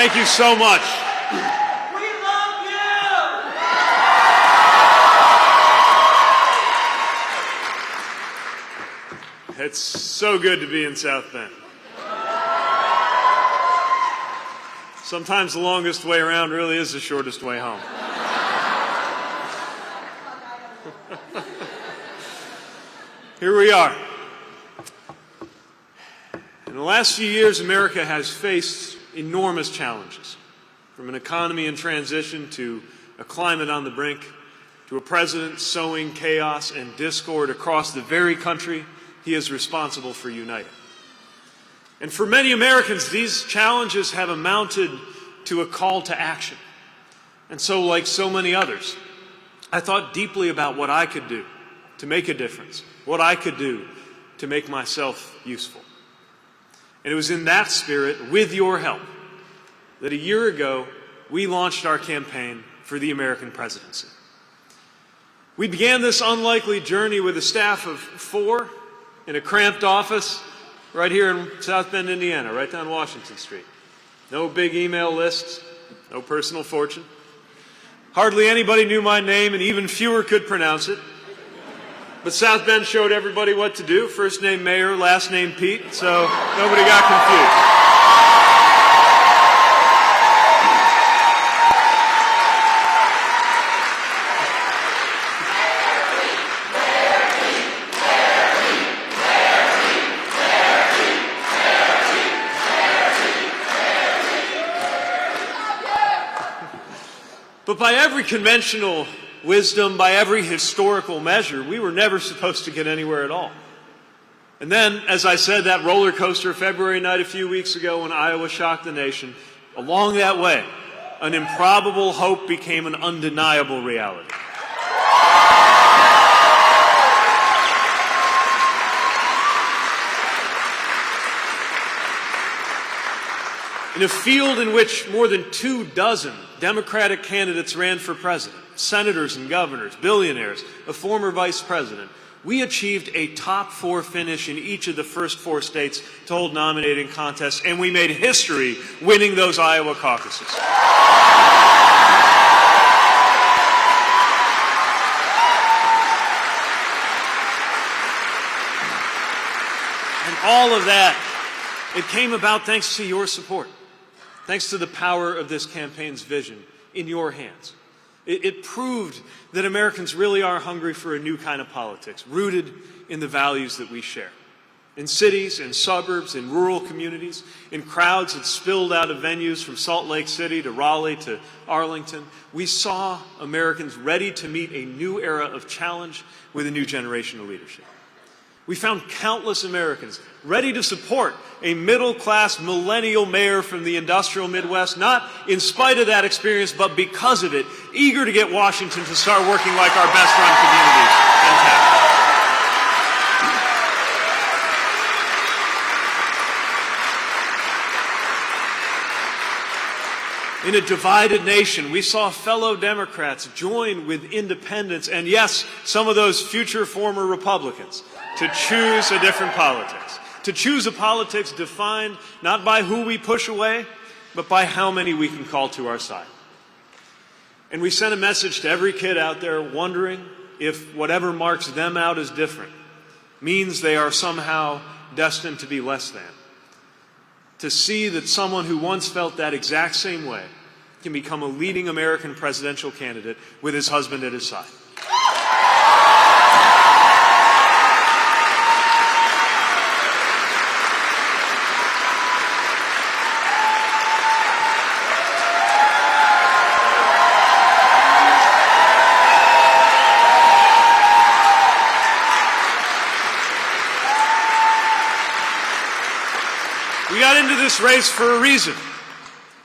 Thank you so much. We love you! It's so good to be in South Bend. Sometimes the longest way around really is the shortest way home. Here we are. In the last few years, America has faced enormous challenges, from an economy in transition to a climate on the brink, to a president sowing chaos and discord across the very country he is responsible for uniting. And for many Americans, these challenges have amounted to a call to action. And so, like so many others, I thought deeply about what I could do to make a difference, what I could do to make myself useful. And it was in that spirit, with your help, that a year ago we launched our campaign for the American presidency. We began this unlikely journey with a staff of 4 in a cramped office right here in South Bend, Indiana, right down Washington Street. No big email lists, no personal fortune. Hardly anybody knew my name, and even fewer could pronounce it. But South Bend showed everybody what to do. First name Mayor, last name Pete, so nobody got confused. But by every conventional wisdom, by every historical measure, we were never supposed to get anywhere at all. And then, as I said, that roller coaster February night a few weeks ago when Iowa shocked the nation, along that way, an improbable hope became an undeniable reality. In a field in which more than 24 Democratic candidates ran for president, senators and governors, billionaires, a former vice president, we achieved a top 4 finish in each of the first 4 states to hold nominating contests, and we made history winning those Iowa caucuses. And all of that, it came about thanks to your support. Thanks to the power of this campaign's vision in your hands. It proved that Americans really are hungry for a new kind of politics, rooted in the values that we share. In cities, in suburbs, in rural communities, in crowds that spilled out of venues from Salt Lake City to Raleigh to Arlington, we saw Americans ready to meet a new era of challenge with a new generation of leadership. We found countless Americans ready to support a middle-class millennial mayor from the industrial Midwest, not in spite of that experience, but because of it, eager to get Washington to start working like our best-run communities and towns. In a divided nation, we saw fellow Democrats join with independents, and yes, some of those future former Republicans, to choose a different politics. To choose a politics defined not by who we push away, but by how many we can call to our side. And we sent a message to every kid out there wondering if whatever marks them out as different means they are somehow destined to be less than. To see that someone who once felt that exact same way can become a leading American presidential candidate with his husband at his side. We got into this race for a reason.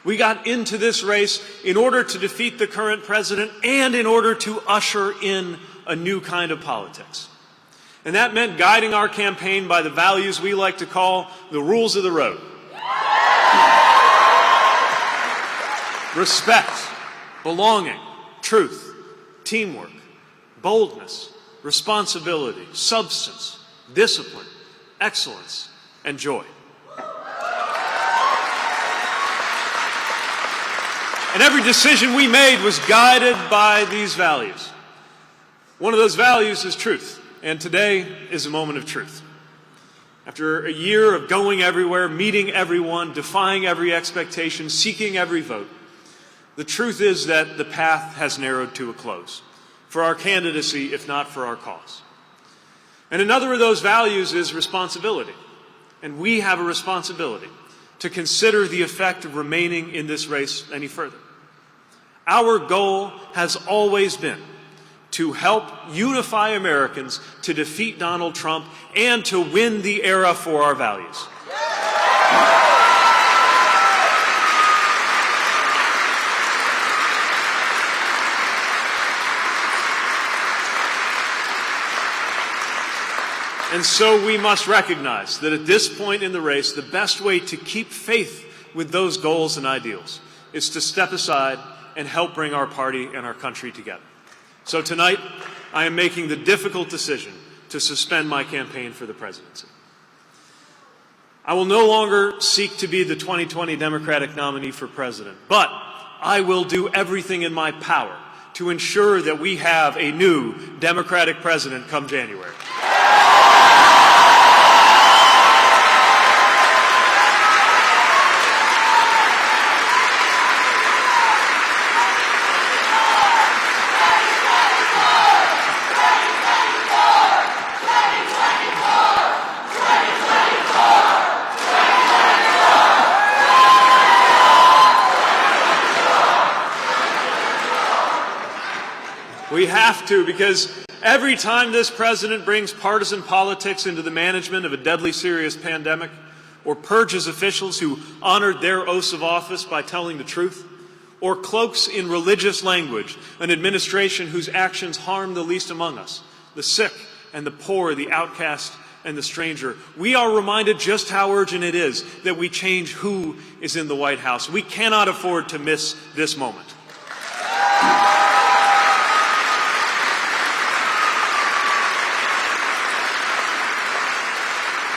We got into this race in order to defeat the current president and in order to usher in a new kind of politics. And that meant guiding our campaign by the values we like to call the rules of the road. Respect, belonging, truth, teamwork, boldness, responsibility, substance, discipline, excellence, and joy. And every decision we made was guided by these values. One of those values is truth, and today is a moment of truth. After a year of going everywhere, meeting everyone, defying every expectation, seeking every vote, the truth is that the path has narrowed to a close for our candidacy, if not for our cause. And another of those values is responsibility. And we have a responsibility to consider the effect of remaining in this race any further. Our goal has always been to help unify Americans to defeat Donald Trump and to win the era for our values. And so we must recognize that at this point in the race, the best way to keep faith with those goals and ideals is to step aside and help bring our party and our country together. So tonight, I am making the difficult decision to suspend my campaign for the presidency. I will no longer seek to be the 2020 Democratic nominee for president, but I will do everything in my power to ensure that we have a new Democratic president come January. We have to, because every time this president brings partisan politics into the management of a deadly serious pandemic, or purges officials who honored their oaths of office by telling the truth, or cloaks in religious language an administration whose actions harm the least among us, the sick and the poor, the outcast and the stranger, we are reminded just how urgent it is that we change who is in the White House. We cannot afford to miss this moment.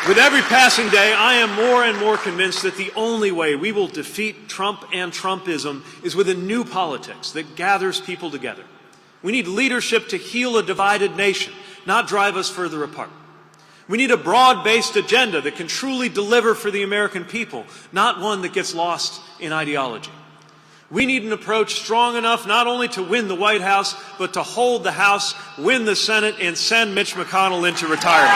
With every passing day, I am more and more convinced that the only way we will defeat Trump and Trumpism is with a new politics that gathers people together. We need leadership to heal a divided nation, not drive us further apart. We need a broad-based agenda that can truly deliver for the American people, not one that gets lost in ideology. We need an approach strong enough not only to win the White House, but to hold the House, win the Senate, and send Mitch McConnell into retirement.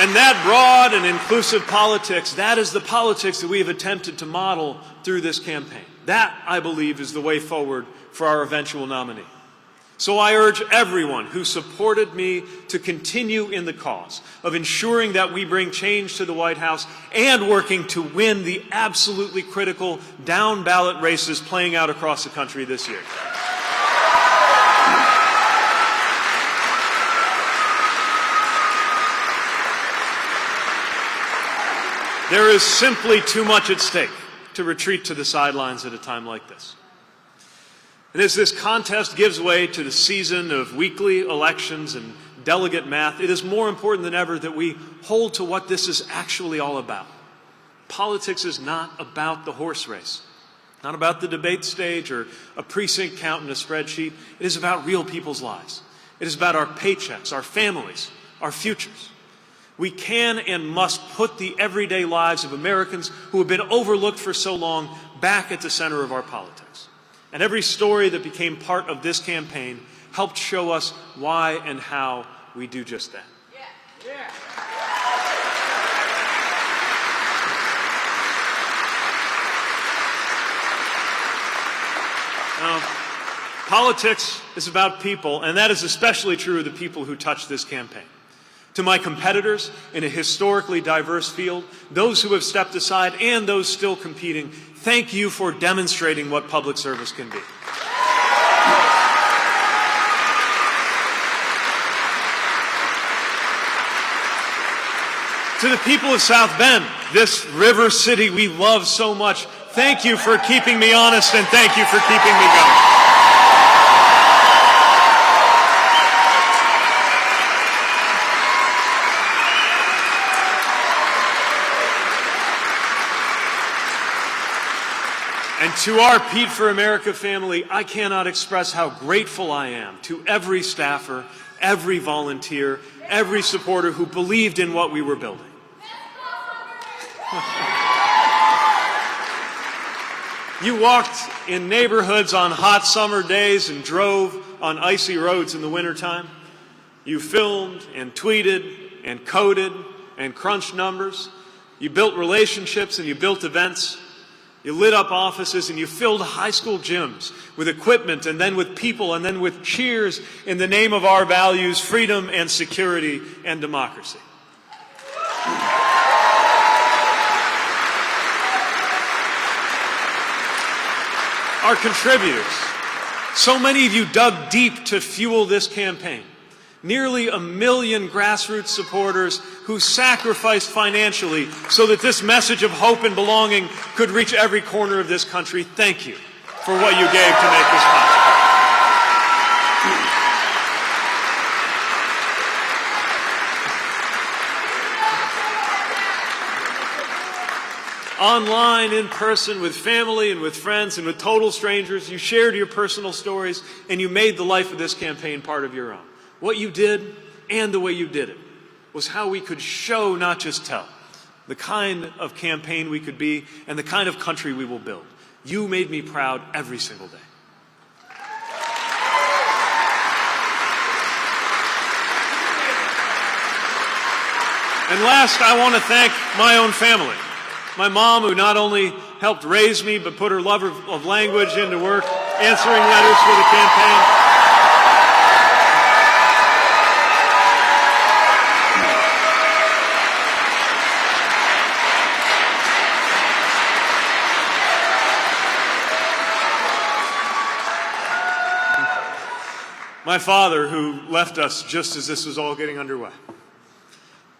And that broad and inclusive politics, that is the politics that we have attempted to model through this campaign. That, I believe, is the way forward for our eventual nominee. So I urge everyone who supported me to continue in the cause of ensuring that we bring change to the White House and working to win the absolutely critical down-ballot races playing out across the country this year. There is simply too much at stake to retreat to the sidelines at a time like this. And as this contest gives way to the season of weekly elections and delegate math, it is more important than ever that we hold to what this is actually all about. Politics is not about the horse race, not about the debate stage or a precinct count in a spreadsheet. It is about real people's lives. It is about our paychecks, our families, our futures. We can and must put the everyday lives of Americans who have been overlooked for so long back at the center of our politics. And every story that became part of this campaign helped show us why and how we do just that. Now, politics is about people, and that is especially true of the people who touch this campaign. To my competitors in a historically diverse field, those who have stepped aside and those still competing, thank you for demonstrating what public service can be. To the people of South Bend, this river city we love so much, thank you for keeping me honest and thank you for keeping me going. And to our Pete for America family, I cannot express how grateful I am to every staffer, every volunteer, every supporter who believed in what we were building. You walked in neighborhoods on hot summer days and drove on icy roads in the wintertime. You filmed and tweeted and coded and crunched numbers. You built relationships and you built events. You lit up offices and you filled high school gyms with equipment and then with people and then with cheers in the name of our values, freedom and security and democracy. Our contributors, so many of you dug deep to fuel this campaign. Nearly 1 million grassroots supporters who sacrificed financially so that this message of hope and belonging could reach every corner of this country. Thank you for what you gave to make this possible. Online, in person, with family and with friends and with total strangers, you shared your personal stories and you made the life of this campaign part of your own. What you did and the way you did it was how we could show, not just tell, the kind of campaign we could be and the kind of country we will build. You made me proud every single day. And last, I want to thank my own family. My mom, who not only helped raise me, but put her love of language into work, answering letters for the campaign. My father, who left us just as this was all getting underway,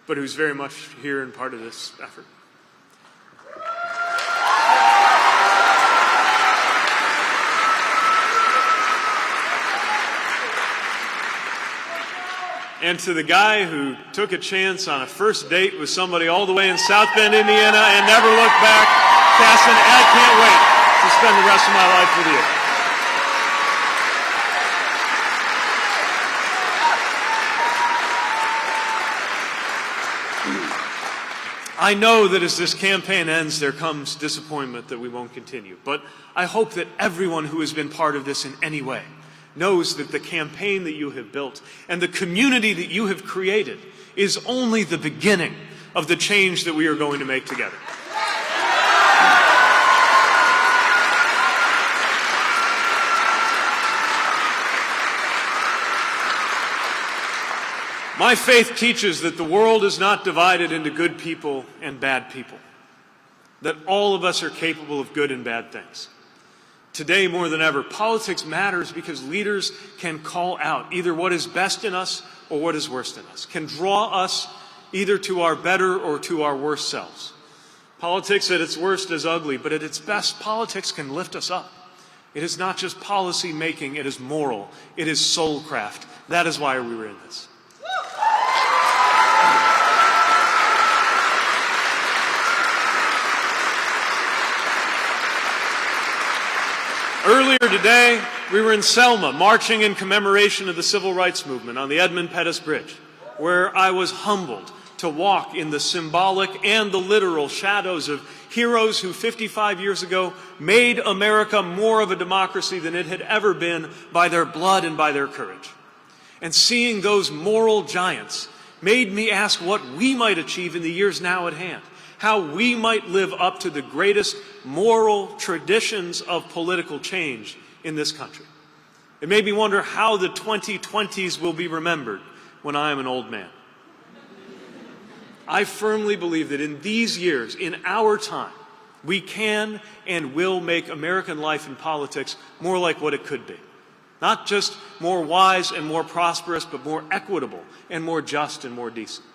but who's very much here and part of this effort. And to the guy who took a chance on a first date with somebody all the way in South Bend, Indiana, and never looked back, Casson, I can't wait to spend the rest of my life with you. I know that as this campaign ends, there comes disappointment that we won't continue. But I hope that everyone who has been part of this in any way knows that the campaign that you have built and the community that you have created is only the beginning of the change that we are going to make together. My faith teaches that the world is not divided into good people and bad people, that all of us are capable of good and bad things. Today, more than ever, politics matters because leaders can call out either what is best in us or what is worst in us, can draw us either to our better or to our worst selves. Politics at its worst is ugly, but at its best, politics can lift us up. It is not just policy making, it is moral, it is soulcraft. That is why we were in this. Earlier today, we were in Selma, marching in commemoration of the Civil Rights Movement on the Edmund Pettus Bridge, where I was humbled to walk in the symbolic and the literal shadows of heroes who 55 years ago made America more of a democracy than it had ever been by their blood and by their courage. And seeing those moral giants made me ask what we might achieve in the years now at hand, how we might live up to the greatest moral traditions of political change in this country. It made me wonder how the 2020s will be remembered when I am an old man. I firmly believe that in these years, in our time, we can and will make American life and politics more like what it could be. Not just more wise and more prosperous, but more equitable and more just and more decent.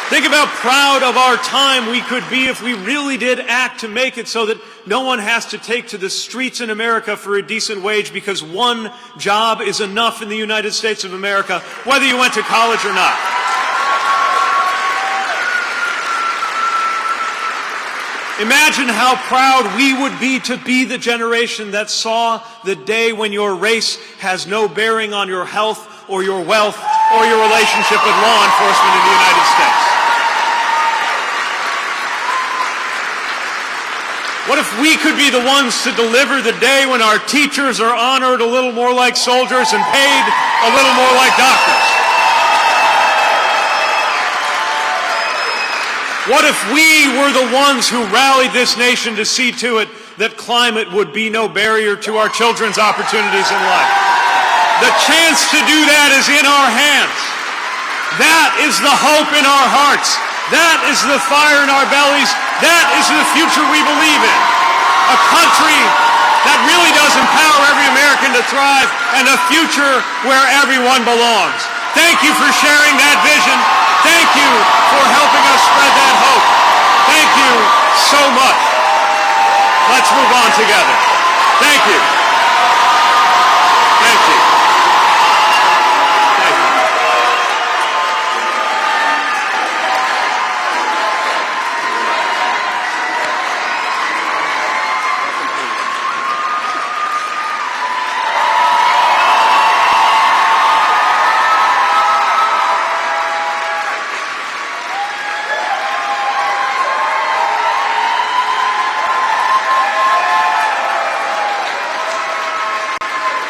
Think about how proud of our time we could be if we really did act to make it so that no one has to take to the streets in America for a decent wage because one job is enough in the United States of America, whether you went to college or not. Imagine how proud we would be to be the generation that saw the day when your race has no bearing on your health or your wealth or your relationship with law enforcement in the United States. What if we could be the ones to deliver the day when our teachers are honored a little more like soldiers and paid a little more like doctors? What if we were the ones who rallied this nation to see to it that climate would be no barrier to our children's opportunities in life? The chance to do that is in our hands. That is the hope in our hearts. That is the fire in our bellies. That is the future we believe in. A country that really does empower every American to thrive, and a future where everyone belongs. Thank you for sharing that vision. Thank you for helping us spread that hope. Thank you so much. Let's move on together. Thank you.